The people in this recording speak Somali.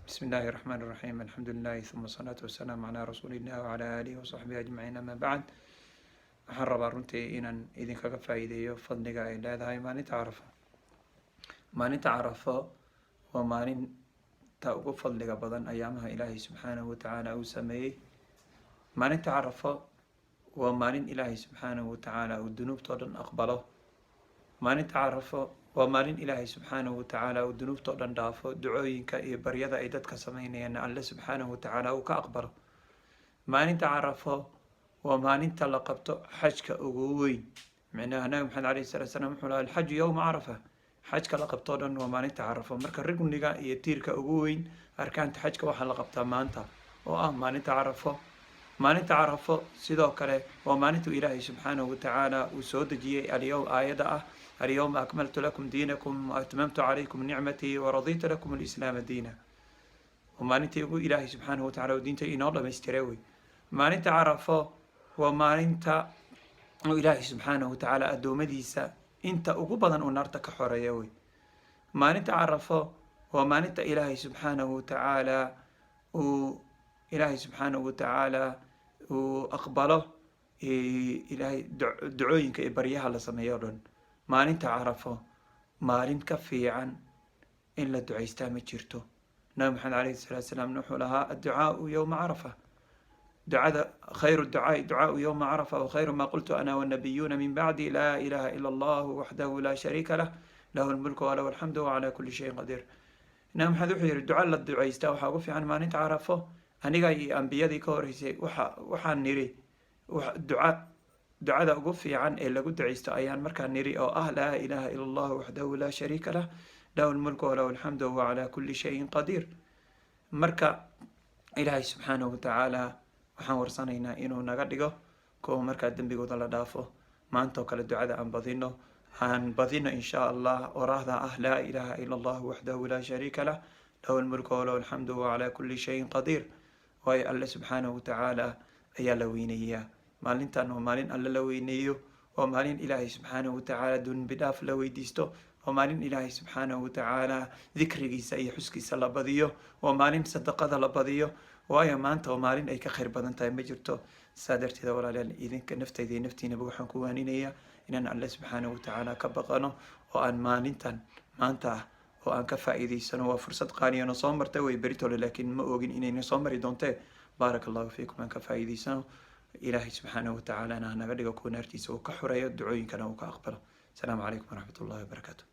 بسم الله الرحمن الرحيم الحمد لله ثم الصلاة والسلام على رسول الله وعلى آله وصحبه أجمعين أما بعد waxaan rabaa runtii inaan idinkaga faa'iideeyo fadliga ay leedahay maalinta carafo. Maalinta carafo waa maalinta ugu fadliga badan ayaamaha ilaahay subxaanahu watacaala uu sameeyey. Maalinta carafo waa maalin ilaahay subxaanahu watacaala uu dunuubtoo dhan aqbalo. Maalinta carafo waa maalin ilaahay subxaanahu watacaala uu dunuubtoo dhan dhaafo, ducooyinka iyo baryada ay dadka samaynayaan alle subxaanahu watacaala uu ka aqbalo. Maalinta carafo waa maalinta la qabto xajka ugu weyn. Macnaha nabi maxamed calayhi salaatu wasalaam wuxuu lahaa alxaju yowma carafa, xajka la qabtoo dhan waa maalinta carafo. Marka rugniga iyo tiirka ugu weyn arkaanta xajka waxaa la qabtaa maanta oo ah maalinta carafo. Maalinta carafo sidoo kale waa maalintu ilaahay subxaanahu watacaala uu soo dejiyey aayada ah alyawma akmaltu lakum diinakum wa atmamtu calaykum nicmatii wa raditu lakum alislaama diina. waa maalintii ugu ilaahay subxaanahu watacaala uu diinta inoo dhamaystiray wey. maalinta carafo waa maalinta uu ilaahay subxaanahu watacaala addoommadiisa inta ugu badan uu naarta ka xoreeya wey. maalinta carafo waa maalinta ilaahay subxaanahu watacaala uu aqbalo ilaahay ducooyinka iyo baryaha la sameeyo o dhan. maalinta carafo maalin ka fiican in la ducaystaa ma jirto. nabi maxamed calayhi salaatu wasalaam wuxuu lahaa adducaau yowma carafa, ducada khayru ducaai ducaau yowma carafa wa khayru maa qultu ana wannabiyuuna min bacdi laa ilaaha ila allahu waxdahu laa shariika lah lahu lmulku walahu alxamdu wacalaa kulli shayin qadiir. nabi maxamed wuxuu yihi duca la ducaystaa waxaa ugu fiican maalinta carafo. aniga iyo ambiyadii ka horeysay waxaan niri ducada ugu fiican ee lagu ducaysto ayaan markaa niri oo ah laa ilaaha ila allahu waxdahu laa shariika lah lahu lmulku walahu alxamdu wahuwa calaa kulli shayin qadiir. marka ilaahay subxaanahu watacaala waxaan warsanaynaa inuu naga dhigo kuwa markaa dembigooda la dhaafo. maantoo kale ducada aan badino insha allah oraahda ah laa ilaaha ila allahu waxdahu laa shariika lah lahu lmulku walahu alxamdu wahuwa calaa kulli shayin qadiir. waayo alle subxaanahu watacaala ayaa la weyneeyaa. maalintan waa maalin alle la weyneeyo, waa maalin ilaahay subxaanahu watacaala dembi dhaaf la weydiisto, waa maalin ilaahay subxaanahu watacaala dikrigiisa iyo xuskiisa la badiyo, waa maalin sadaqada la badiyo. waayo maanta waa maalin ay ka khayr badan tahay ma jirto. saa darteeda walaalayaal idinka naftayda iyo naftiinaba waxaan ku waaninayaa inaan alle subxaanahu watacaala ka baqano oo aan maalintan maanta ah oo aan ka faa'iidaysano. waa fursad qaaniyana soo martay way beritole, laakiin ma ogin inayna soo mari doontee. baaraka allahu fiikum, aan ka faa'iidaysano. ilaahay subxaanahu watacaala naga dhigo kuwa naartiisa uu ka xoreeyo, ducooyinkana uu ka aqbalo. asalaamu calaykum waraxmat ullahi wabarakaatu.